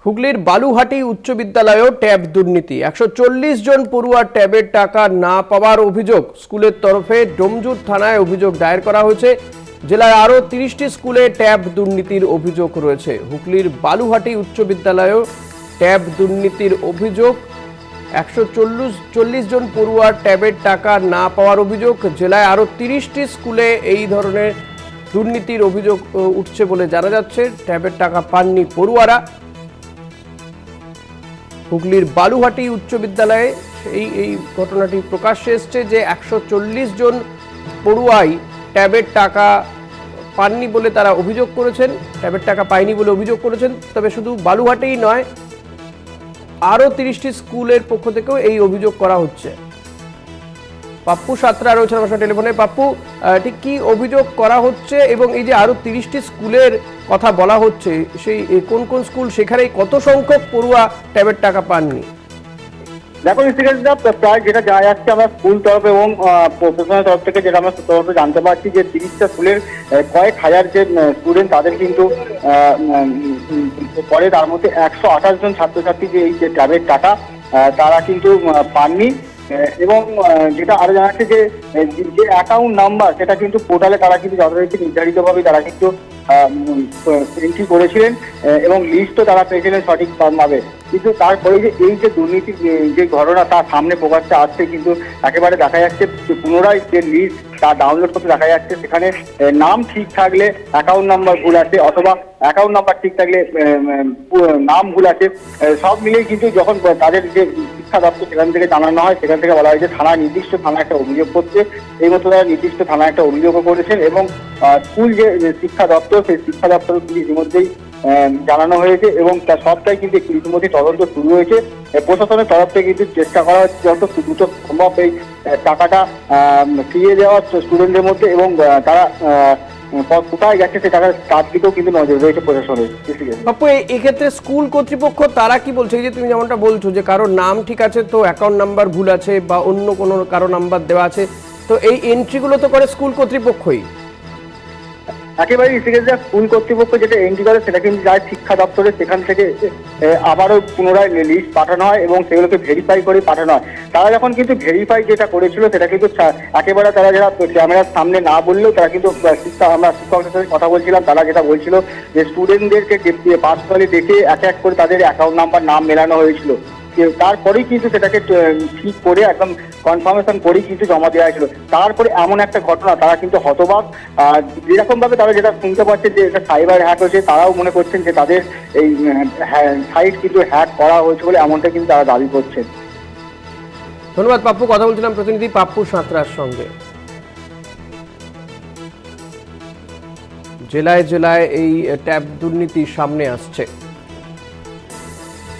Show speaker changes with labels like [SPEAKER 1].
[SPEAKER 1] হুগলির বালুহাটি উচ্চ বিদ্যালয়েও ট্যাব দুর্নীতি। 140 জন পড়ুয়ার ট্যাবের টাকা না পাওয়ার অভিযোগ। স্কুলের তরফে ডোমজুর থানায় অভিযোগ দায়ের করা হয়েছে। জেলায় আরও 30টি স্কুলে ট্যাব দুর্নীতির অভিযোগ রয়েছে। হুগলির বালুহাটি উচ্চ বিদ্যালয়েও ট্যাব দুর্নীতির অভিযোগ। 140 জন পড়ুয়ার ট্যাবের টাকা না পাওয়ার অভিযোগ। জেলায় আরও 30টি স্কুলে এই ধরনের দুর্নীতির অভিযোগ উঠছে বলে জানা যাচ্ছে। ট্যাবের টাকা পাননি পড়ুয়ারা। হুগলির বালুহাটি উচ্চ বিদ্যালয়ে এই ঘটনাটি প্রকাশ্যে এসছে যে 140 জন পড়ুয়াই ট্যাবের টাকা পাননি বলে তারা অভিযোগ করেছেন, ট্যাবের টাকা পায়নি বলে অভিযোগ করেছেন। তবে শুধু বালুহাটেই নয়, আরও 30টি স্কুলের পক্ষ থেকেও এই অভিযোগ করা হচ্ছে। পাপ্পু সাঁতরা রয়েছেন আমার সঙ্গে টেলিফোনে। পাপ্পু, ঠিক কি অভিযোগ করা হচ্ছে এবং এই যে আরো 30টি স্কুলের কথা বলা হচ্ছে, সেই কোন কোন স্কুল, সেখানে কত সংখ্যক পড়ুয়া ট্যাবের টাকা পাননি?
[SPEAKER 2] দেখো প্রায় যেটা জানা যাচ্ছে, আমরা স্কুল তরফ এবং প্রশাসনের তরফ থেকে যেটা আমরা তরফে জানতে পারছি যে 30টা স্কুলের কয়েক হাজার যে স্টুডেন্ট তাদের কিন্তু পরে তার মধ্যে 128 জন ছাত্রছাত্রী যে এই যে ট্যাবের টাকা তারা কিন্তু পাননি। এবং যেটা আরো জানাচ্ছে যে অ্যাকাউন্ট নাম্বার সেটা কিন্তু পোর্টালে তারা কিন্তু যথারীতি নির্ধারিতভাবে তারা কিন্তু এন্ট্রি করেছিলেন এবং লিস্টও তারা পেয়েছিলেন সঠিকভাবে। কিন্তু তারপরে যে এই যে দুর্নীতির যে ঘটনা তার সামনে প্রকাশ্যে আসছে, কিন্তু একেবারে দেখা যাচ্ছে পুনরায় যে লিস্ট তা ডাউনলোড করতে দেখা যাচ্ছে সেখানে নাম ঠিক থাকলে অ্যাকাউন্ট নাম্বার ভুল আছে, অথবা অ্যাকাউন্ট নাম্বার ঠিক থাকলে নাম ভুল আছে। সব মিলিয়ে কিন্তু যখন তাদের যে শিক্ষা দপ্তর সেখান থেকে জানানো হয়, সেখান থেকে বলা হয় যে নির্দিষ্ট থানা একটা অভিযোগ করছে। এই মতো তারা নির্দিষ্ট থানায় একটা অভিযোগও করেছেন এবং স্কুল যে শিক্ষা দপ্তর, সেই শিক্ষা দপ্তর ইতিমধ্যেই জানানো হয়েছে এবং তার সবটাই কিন্তু ইতিমধ্যে তদন্ত শুরু হয়েছে। প্রশাসনের তরফ থেকে কিন্তু চেষ্টা করা হচ্ছে যত দ্রুত সম্ভব এই টাকাটা ফিরিয়ে দেওয়া স্টুডেন্টদের মধ্যে, এবং তারা কোথায় গেছে সে টাকার তার দিকেও কিন্তু নজর রয়েছে প্রশাসনের।
[SPEAKER 1] আপু, এক্ষেত্রে স্কুল কর্তৃপক্ষ তারা কি বলছে? এই যে তুমি যেমনটা বলছো যে কারোর নাম ঠিক আছে তো অ্যাকাউন্ট নাম্বার ভুল আছে বা অন্য কোনো কারো নাম্বার দেওয়া আছে, তো এই এন্ট্রিগুলো তো করে স্কুল কর্তৃপক্ষই।
[SPEAKER 2] একেবারে স্কুল কর্তৃপক্ষ যেটা এন্ট্রি করে সেটা কিন্তু যায় শিক্ষা দপ্তরে, সেখান থেকে আবারও পুনরায় লিস্ট পাঠানো হয় এবং সেগুলোকে ভেরিফাই করে পাঠানো হয়। তারা যখন কিন্তু ভেরিফাই যেটা করেছিল সেটা কিন্তু একেবারে তারা যারা ক্যামেরার সামনে না বললেও তারা কিন্তু আমরা শিক্ষকদের সাথে কথা বলছিলাম, তারা যেটা বলছিল যে স্টুডেন্টদেরকে পার্সোনালি দেখে এক এক করে তাদের অ্যাকাউন্ট নাম্বার নাম মেলানো হয়েছিল। তারপরেই কিন্তু সেটাকে ঠিক করে একদম কনফার্মেশন করেই কিন্তু জমা দেওয়া হয়েছিল। তারপরে এমন একটা ঘটনা, তারা কিন্তু হতবাক। যেরকম ভাবে তারা যেটা শুনতে পাচ্ছে যে এটা সাইবার হ্যাক হয়েছে, তারাও মনে করছেন যে তাদের এই সাইট কিন্তু হ্যাক করা হয়েছে বলে এমনটা কিন্তু তারা দাবি করছেন।
[SPEAKER 1] ধন্যবাদ পাপ্পু। কথা বলছিলাম প্রতিনিধি পাপ্পু সাঁতরার সঙ্গে। জেলায় জেলায় এই ট্যাব দুর্নীতি সামনে আসছে।